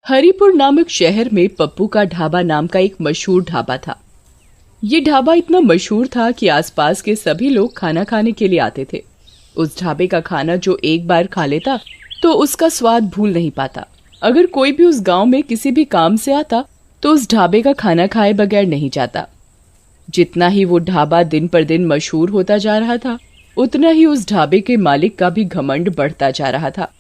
हरिपुर नामक शहर में पप्पू का ढाबा नाम का एक मशहूर ढाबा था। ये ढाबा इतना मशहूर था कि आसपास के सभी लोग खाना खाने के लिए आते थे। उस ढाबे का खाना जो एक बार खा लेता तो उसका स्वाद भूल नहीं पाता। अगर कोई भी उस गांव में किसी भी काम से आता तो उस ढाबे का खाना खाए बगैर नहीं जाता। जितना ही वो ढाबा दिन पर दिन मशहूर होता जा रहा था, उतना ही उस ढाबे के मालिक का भी घमंड बढ़ता जा रहा था।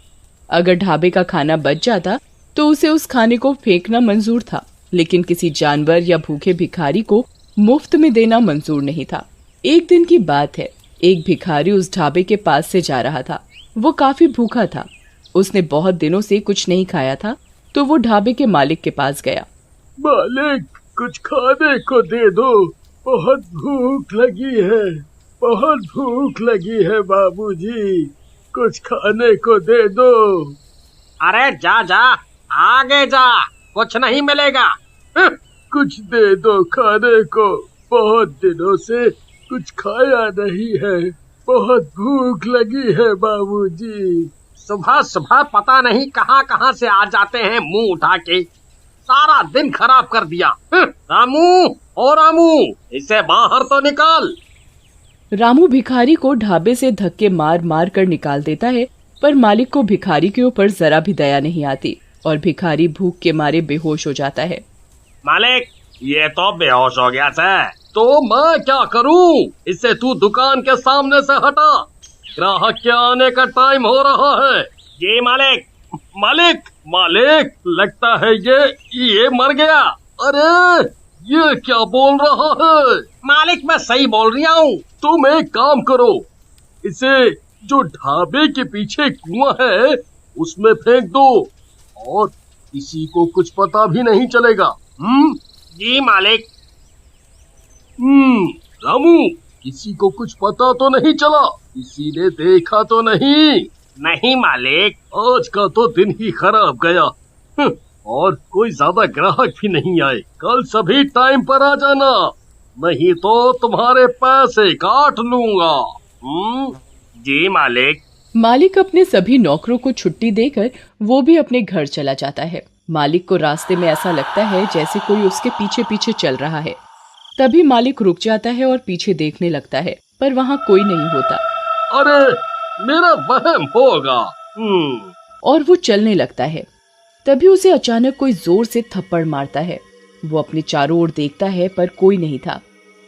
अगर ढाबे का खाना बच जाता तो उसे उस खाने को फेंकना मंजूर था, लेकिन किसी जानवर या भूखे भिखारी को मुफ्त में देना मंजूर नहीं था। एक दिन की बात है, एक भिखारी उस ढाबे के पास से जा रहा था। वो काफी भूखा था। उसने बहुत दिनों से कुछ नहीं खाया था, तो वो ढाबे के मालिक के पास गया। मालिक, कुछ खाने को दे दो, बहुत भूख लगी है, बहुत भूख लगी है बाबूजी, कुछ खाने को दे दो। अरे जा जा, आगे जा, कुछ नहीं मिलेगा। कुछ दे दो खाने को, बहुत दिनों से कुछ खाया नहीं है, बहुत भूख लगी है बाबूजी। सुबह सुबह पता नहीं कहाँ कहाँ से आ जाते हैं मुंह उठा के, सारा दिन खराब कर दिया। रामू, ओ रामू, इसे बाहर तो निकाल। रामू भिखारी को ढाबे से धक्के मार मार कर निकाल देता है, पर मालिक को भिखारी के ऊपर जरा भी दया नहीं आती और भिखारी भूख के मारे बेहोश हो जाता है। मालिक, ये तो बेहोश हो गया है, तो मैं क्या करूं? इसे तू दुकान के सामने से हटा, ग्राहक के आने का टाइम हो रहा है। जी मालिक। मालिक, मालिक, लगता है ये मर गया। अरे ये क्या बोल रहा है? मालिक, मैं सही बोल रहा हूँ। तुम एक काम करो, इसे जो ढाबे के पीछे कुआं है उसमें फेंक दो और किसी को कुछ पता भी नहीं चलेगा। जी मालिक। रामू, किसी को कुछ पता तो नहीं चला? किसी ने देखा तो नहीं? नहीं मालिक। आज का तो दिन ही खराब गया। और कोई ज्यादा ग्राहक भी नहीं आए। कल सभी टाइम पर आ जाना, नहीं तो तुम्हारे पैसे काट लूंगा। जी मालिक। मालिक अपने सभी नौकरों को छुट्टी देकर वो भी अपने घर चला जाता है। मालिक को रास्ते में ऐसा लगता है जैसे कोई उसके पीछे पीछे चल रहा है। तभी मालिक रुक जाता है और पीछे देखने लगता है, पर वहाँ कोई नहीं होता। अरे मेरा वहम होगा। और वो चलने लगता है। तभी उसे अचानक कोई जोर से थप्पड़ मारता है। वो अपने चारों ओर देखता है, पर कोई नहीं था।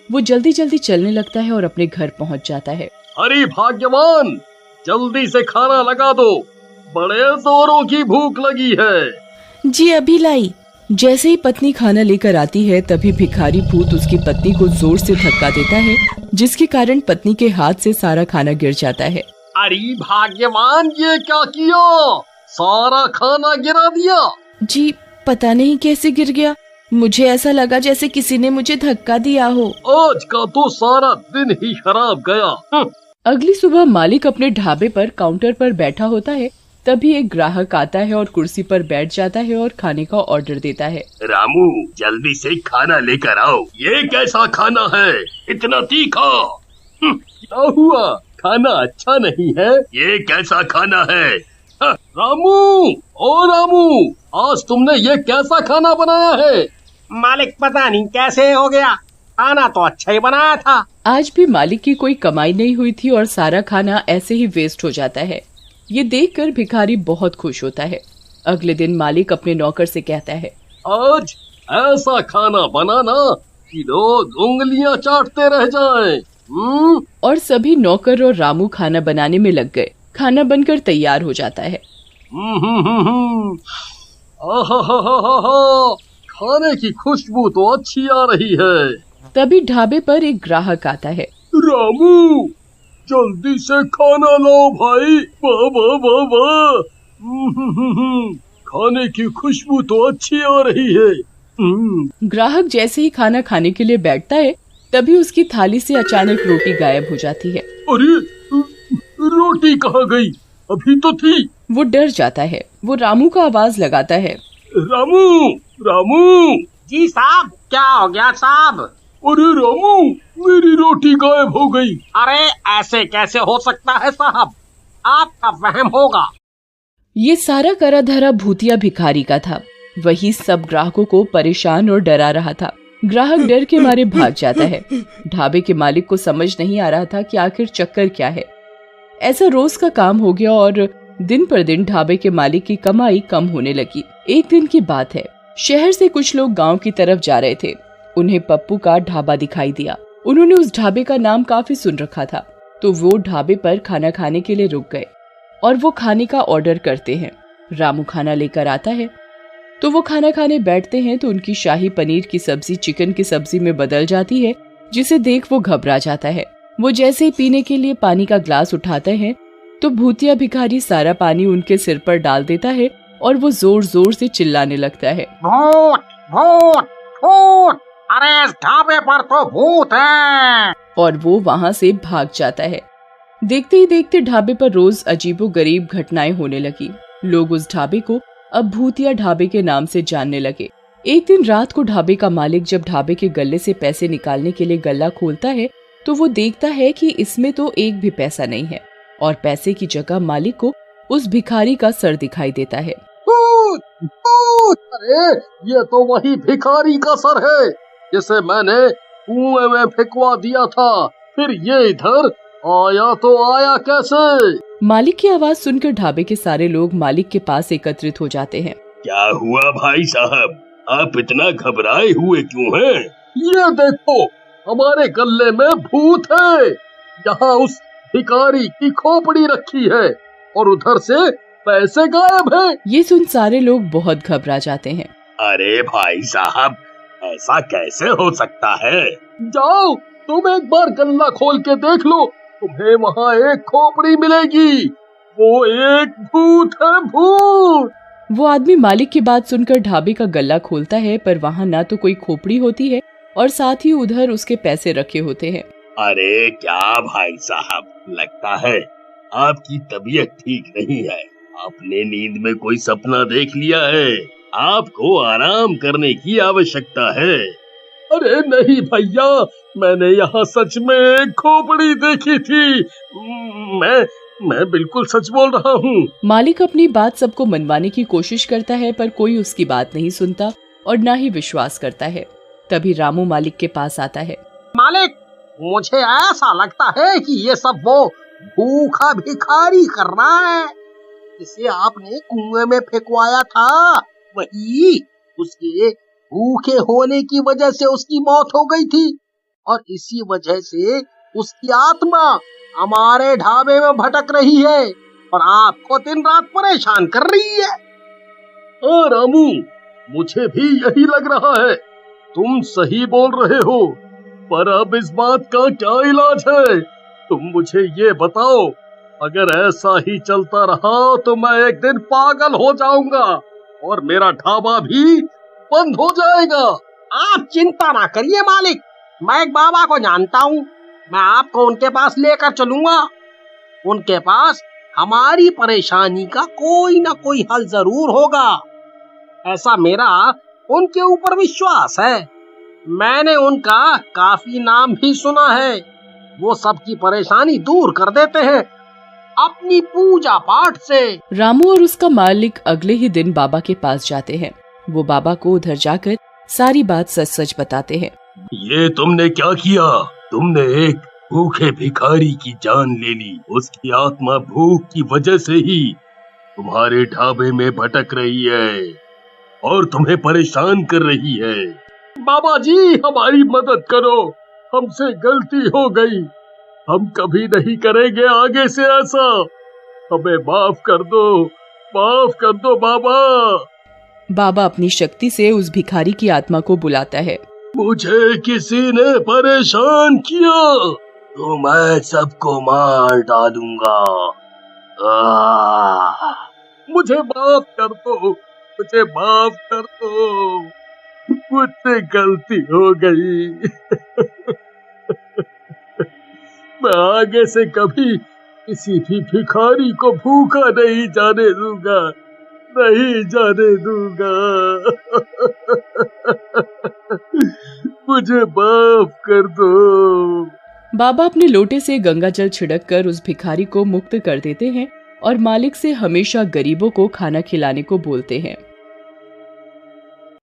वो जल्दी जल्दी चलने लगता है और अपने घर पहुँच जाता है। अरे भाग्यवान, जल्दी से खाना लगा दो, बड़े जोरों की भूख लगी है। जी अभी लाई। जैसे ही पत्नी खाना लेकर आती है, तभी भिखारी भूत उसकी पत्नी को जोर से धक्का देता है, जिसके कारण पत्नी के हाथ से सारा खाना गिर जाता है। अरे भाग्यवान, ये क्या किया? सारा खाना गिरा दिया। जी पता नहीं कैसे गिर गया, मुझे ऐसा लगा जैसे किसी ने मुझे धक्का दिया हो। आज का तो सारा दिन ही खराब गया। अगली सुबह मालिक अपने ढाबे पर काउंटर पर बैठा होता है। तभी एक ग्राहक आता है और कुर्सी पर बैठ जाता है और खाने का ऑर्डर देता है। रामू, जल्दी से खाना लेकर आओ। ये कैसा खाना है, इतना तीखा? क्या हुआ, खाना अच्छा नहीं है? ये कैसा खाना है? रामू, ओ रामू, आज तुमने ये कैसा खाना बनाया है? मालिक, पता नहीं कैसे हो गया, खाना तो अच्छा ही बनाया था। आज भी मालिक की कोई कमाई नहीं हुई थी और सारा खाना ऐसे ही वेस्ट हो जाता है। ये देखकर भिखारी बहुत खुश होता है। अगले दिन मालिक अपने नौकर से कहता है, आज ऐसा खाना बनाना कि लोग उंगलियां चाटते रह जाएं। और सभी नौकर और रामू खाना बनाने में लग गए। खाना बनकर तैयार हो जाता है। खाने की खुशबू तो अच्छी आ रही है। तभी ढाबे पर एक ग्राहक आता है। रामू, जल्दी से खाना लाओ भाई। वाह वाह वाह वाह, खाने की खुशबू तो अच्छी आ रही है। ग्राहक जैसे ही खाना खाने के लिए बैठता है, तभी उसकी थाली से अचानक रोटी गायब हो जाती है। अरे रोटी कहाँ गई? अभी तो थी। वो डर जाता है। वो रामू का आवाज लगाता है। रामू, रामू। जी साहब, क्या हो गया साहब? अरे रामू, मेरी रोटी गायब हो गई। अरे ऐसे कैसे हो सकता है साहब, आपका वहम होगा। ये सारा करा धरा भूतिया भिखारी का था। वही सब ग्राहकों को परेशान और डरा रहा था। ग्राहक डर के मारे भाग जाता है। ढाबे के मालिक को समझ नहीं आ रहा था कि आखिर चक्कर क्या है। ऐसा रोज का काम हो गया और दिन पर दिन ढाबे के मालिक की कमाई कम होने लगी। एक दिन की बात है, शहर से कुछ लोग गांव की तरफ जा रहे थे। उन्हें पप्पू का ढाबा दिखाई दिया। उन्होंने उस ढाबे का नाम काफी सुन रखा था, तो वो ढाबे पर खाना खाने के लिए रुक गए और वो खाने का ऑर्डर करते हैं। रामू खाना लेकर आता है तो वो खाना खाने बैठते हैं तो उनकी शाही पनीर की सब्जी चिकन की सब्जी में बदल जाती है, जिसे देख वो घबरा जाता है। वो जैसे ही पीने के लिए पानी का ग्लास उठाते हैं तो भूतिया भिखारी सारा पानी उनके सिर पर डाल देता है और वो जोर जोर से चिल्लाने लगता है, भूत भूत भूत, अरे इस ढाबे पर तो भूत है। और वो वहाँ से भाग जाता है। देखते ही देखते ढाबे पर रोज अजीबोगरीब घटनाएं होने लगी। लोग उस ढाबे को अब भूतिया ढाबे के नाम से जानने लगे। एक दिन रात को ढाबे का मालिक जब ढाबे के गल्ले से पैसे निकालने के लिए गल्ला खोलता है तो वो देखता है कि इसमें तो एक भी पैसा नहीं है और पैसे की जगह मालिक को उस भिखारी का सर दिखाई देता है। भूत भूत, अरे ये तो वही भिखारी का सर है जिसे मैंने कुएं में फेंकवा दिया था। फिर ये इधर आया तो आया कैसे? मालिक की आवाज सुनकर ढाबे के सारे लोग मालिक के पास एकत्रित हो जाते हैं। क्या हुआ भाई साहब, आप इतना घबराए हुए क्यों हैं? ये देखो, हमारे गल्ले में भूत है। यहाँ उस भिखारी की खोपड़ी रखी है और उधर से पैसे गायब हैं। ये सुन सारे लोग बहुत घबरा जाते हैं। अरे भाई साहब, ऐसा कैसे हो सकता है? जाओ, तुम एक बार गल्ला खोल के देख लो, तुम्हें वहाँ एक खोपड़ी मिलेगी। वो एक भूत है, भूत। वो आदमी मालिक की बात सुनकर ढाबे का गल्ला खोलता है, पर वहाँ ना तो कोई खोपड़ी होती है और साथ ही उधर उसके पैसे रखे होते हैं। अरे क्या भाई साहब, लगता है आपकी तबीयत ठीक नहीं है। आपने नींद में कोई सपना देख लिया है। आपको आराम करने की आवश्यकता है। अरे नहीं भैया, मैंने यहाँ सच में एक खोपड़ी देखी थी। मैं बिल्कुल सच बोल रहा हूँ। मालिक अपनी बात सबको मनवाने की कोशिश करता है, पर कोई उसकी बात नहीं सुनता और ना ही विश्वास करता है। तभी रामू मालिक के पास आता है। मालिक, मुझे ऐसा लगता है कि ये सब वो भूखा भिखारी कर रहा है जिसे आपने कुएं में फेंकवाया था। वही उसके भूखे होने की वजह से उसकी मौत हो गई थी और इसी वजह से उसकी आत्मा हमारे ढाबे में भटक रही है और आपको दिन रात परेशान कर रही है। रामू, मुझे भी यही लग रहा है। तुम सही बोल रहे हो, पर अब इस बात का क्या इलाज है? तुम मुझे ये बताओ। अगर ऐसा ही चलता रहा तो मैं एक दिन पागल हो जाऊंगा और मेरा ढाबा भी बंद हो जाएगा। आप चिंता ना करिए मालिक, मैं एक बाबा को जानता हूँ। मैं आपको उनके पास लेकर चलूंगा। उनके पास हमारी परेशानी का कोई ना कोई हल जरूर होगा। ऐसा मेरा उनके ऊपर विश्वास है। मैंने उनका काफी नाम भी सुना है। वो सबकी परेशानी दूर कर देते हैं अपनी पूजा पाठ से। रामू और उसका मालिक अगले ही दिन बाबा के पास जाते हैं। वो बाबा को उधर जाकर सारी बात सच सच बताते हैं। ये तुमने क्या किया? तुमने एक भूखे भिखारी की जान ले ली। उसकी आत्मा भूख की वजह से ही तुम्हारे ढाबे में भटक रही है और तुम्हें परेशान कर रही है। बाबा जी, हमारी मदद करो, हमसे गलती हो गई। हम कभी नहीं करेंगे आगे से ऐसा। हमें माफ कर दो बाबा। बाबा अपनी शक्ति से उस भिखारी की आत्मा को बुलाता है। मुझे किसी ने परेशान किया तो मैं सबको मार डालूंगा। मुझे माफ कर दो, मुझसे गलती हो गई। मैं आगे से कभी किसी भी भिखारी को भूखा नहीं जाने दूंगा। मुझे माफ कर दो। बाबा अपने लोटे से गंगा जल छिड़क कर उस भिखारी को मुक्त कर देते हैं और मालिक से हमेशा गरीबों को खाना खिलाने को बोलते हैं।